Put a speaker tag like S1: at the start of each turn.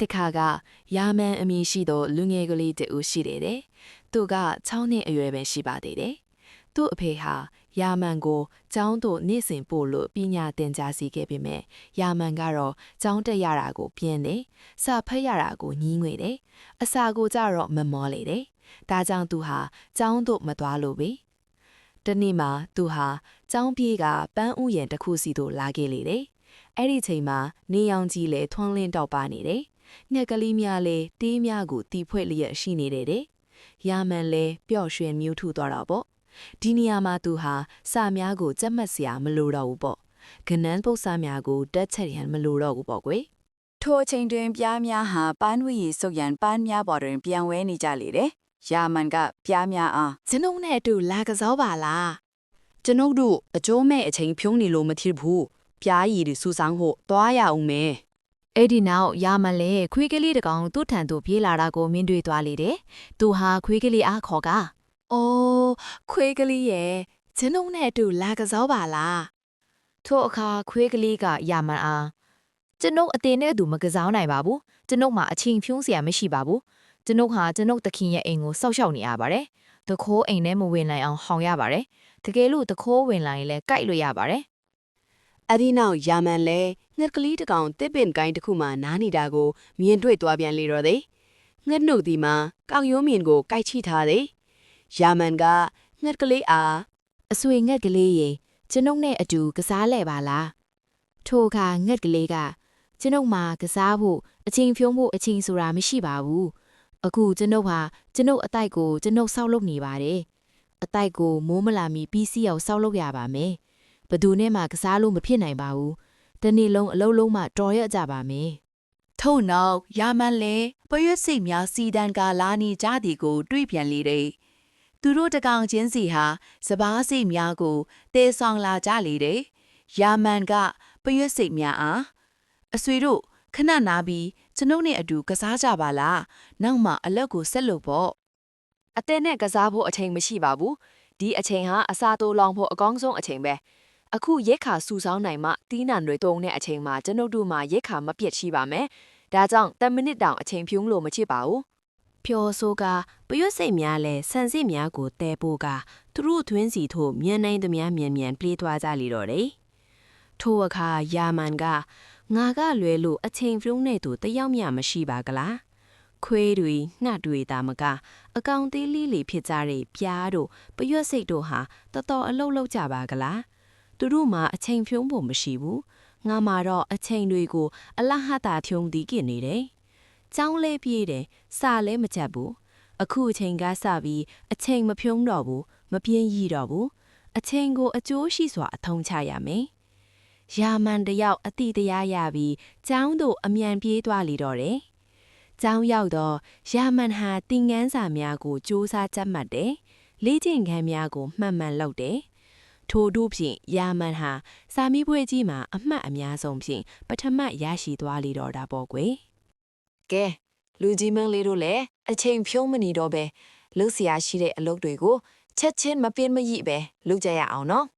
S1: တခါကယာမန်အမည်ရှိသောလူငယ်ကလေးတဦးရှိတယ်တဲ့။သူက6နှစ်အရွယ်ပဲရှိပါသေးတယ်။သူ့အဖေဟာယာမန်ကိုကျောင်းသို့နေ့စဉ်ပို့လို့ပညာသင်ကြားစီခဲ့ပေမဲ့ယာမန်ကတော့ကျောင်းတက်ရတာကိုပြင်းတယ်။စာဖတ်ရတာကိုညှင်းငွေတယ်။အစာကိုကြတော့မမောလေတယ်။ဒါကြောင့်သူဟာကျောင်းသို့မသွားလို့ပဲ။တနေ့မှာသူဟာကျောင်းပြေးကပန်းဥယျာဉ်တစ်ခုစီသို့လာခဲ့လေတယ်။အဲ့ဒီချိန်မှာနေရောင်ကြီးလည်းထွန်းလင်းတောက်ပါနေတယ်။ငှက်ကလေးများလည်းတေးများကိုတီဖွဲ့လျက်ရှိနေတယ်တဲ့။ယာမန်လည်းပျော့ရွှင်မြူးထူသွားတော့ပေါ့။ဒီနေရာမှာသူဟာစာများကိုကြက်မှတ်စရာမလိုတော့ဘူးပေါ့။ကနန်းပုတ်စာများကိုတက်ချက်ရန်မလိုတော့ဘူးပေါ့ကွယ်။
S2: ထိုအချိန်တွင်ပြားများဟာပန်းဝီရီစုပ်ရန်ပန်းများပေါ်တွင်ပြန်ဝဲနေကြလေတယ်။ယာမန်ကပြားများအား
S1: ကျွန်ုပ်နဲ့အတူလာကစားပါလား
S3: ကျွန်ုပ်တို့အကျိုးမဲ့အချိန်ဖြုံးနေလို့မထီဘူးပြားရည်တွေစူဆောင်းဖို့သွားရအောင်မယ်
S1: အဲ့ဒီနောက်ယာမန်လည်းခွေးကလေးတစ်ကောင်သူ့ထံသို့ပြေးလာတာကိုမြင်တွေ့သွားလေတယ်။သူဟာခွေးကလေးအားခေါ်ကအိုးခွေးကလေးရဲ့ကျွန်ုပ်နဲ့အတူလာကစားပါလားထို့အခါခွေးကလေးကယာမန်အားကျွန်ုပ်အတင်းနဲ့သူမကစားနိုင်ပါဘူးကျွန်ုပ်မှာအချိန်ဖြုံးစရာမရှိပါဘူးကျွန်ုပ်ဟာကျွန်ုပ်သခင်ရဲ့အိမ်ကိုစောက်ရှောက်နေရပါတယ်တခိုးအိမ်ထဲမဝင်နိုင်အောင်ဟောင်ရပါတယ်တကယ်လို့တခိုးဝင်လာရင်လည်းကြိုက်လို့ရပါတယ်
S3: အဲ့ဒီနောက်ယာမန်လဲငှက်ကလေးတစ်ကောင်တစ်ပင်ကိုင်းတစ်ခုမှနားနေတာကိုမြင်တွေ့သွားပြန်လေတော့တယ်ငှက်နှုတ်ဒီမှာကောက်ရိုးမြင်ကိုကိုက်ချိထားတယ်ယာမန်ကငှက်ကလေးအား
S1: အဆွေငှက်ကလေးရေကျွန်ုပ်နဲ့အတူကစားလဲပါလားထိုအခါငှက်ကလေးကကျွန်ုပ်မှာကစားဖို့အချိန်ဖြုံးဖို့အချိန်ဆိုတာမရှိပါဘူးအခုကျွန်ုပ်ဟာကျွန်ုပ်အတိုက်ကိုကျွန်ုပ်စောက်လုပ်နေပါတယ်အတိုက်ကိုမိုးမလာမီပြီးစီးအောင်စောက်လုပ်ရပါမယ်ဘသူနဲ့မှကစားလို့မဖြစ်နိုင်ပါဘူးတနေ့လုံးအလုံးလုံးမှတော်ရကြပါမယ်
S2: ထို့နောက်ယာမန်လည်းပရွတ်စိတ်များစီတန်းကလာနေကြသည်ကိုတွေ့ပြန်လေတယ်။သူတို့တကောင်ချင်းစီဟာစပားစိတ်များကိုတဲဆောင်လာကြလေတယ်။ယာမန်ကပရွတ်စိတ်များအားအဆွေတို့ခဏနာပြီးကျွန်ုပ်နဲ့အတူကစားကြပါလား။နောက်မှအလက်ကိုဆက်လို့ပေါ့
S1: အတဲနဲ့ကစားဖို့အချိန်မရှိပါဘူးဒီအချိန်ဟာအစာတိုးလောင်ဖို့အကောင်းဆုံးအချိန်ပဲအခုရက်ခါစူဆောင်းနိုင်မှတီးနံတွေတုံးတဲ့အချိန်မှာကျွန်ုပ်တို့မှရက်ခါမပြတ်ရှိပါမယ်ဒါကြောင့်10မိနစ်တောင်အချိန်ဖြုံးလို့မချစ်ပါဘူးဖြော်ဆိုးကပရွတ်စိတ်များလဲဆန်စစ်များကိုတဲပိုးကသူတို့သွင်းစီထို့မြန်နိုင်သမျှမြန်ပြေးသွားကြလေတော့တယ်ထို့အခါယာမန်ကငါကလွယ်လို့အချိန်ဖြုံးနဲ့သူတယောက်မျှမရှိပါကလားခွေးတွေငှက်တွေတာမကအကောင်သေးလေးလေးဖြစ်ကြတဲ့ပြားတို့ပရွတ်စိတ်တို့ဟာတော်တော်အလုတ်လောက်ကြပါကလားသူတို့မှာအချိန်ဖြုံးဖို့မရှိဘူးငါမှာတော့အချိန်တွေကိုအလဟတာဖြုံးသည်ကိနေတယ်ကျောင်းလဲပြေးတယ်စာလဲမချက်ဘူးအခုအချိန်ကစပြီးအချိန်မဖြုံးတော့ဘူးမပြင်းရည်တော့ဘူးအချိန်ကိုအကျိုးရှိစွာအထုံးချရမယ်ယာမန်တယောက်အတိတရားရပြီးကျောင်းသို့အမြန်ပြေးသွားလေတော့တယ်ကျောင်းရောက်တော့ယာမန်ဟာသင်ငန်းစာများကိုစူးစမ်းကြက်မှတ်တယ်။လေ့ကျင့်ခန်းများကိုမှန်မှန်လုပ်တယ်။ထို့တို့ဖြင့်ယာမန်ဟာစာမေးပွဲကြီးမှာအမှတ်အများဆုံးဖြင့်ပထမရရှိသွားလေတော့တာပေါ့ကွယ်။ကဲလူကြီးမင်းလေးတို့လည်းအချိန်ဖြုံးမနေတော့ပဲလှုပ်ရှားရှိတဲ့အလုပ်တွေကိုချက်ချင်းမပင်မရိပဲလုပ်ကြရအောင်နော်။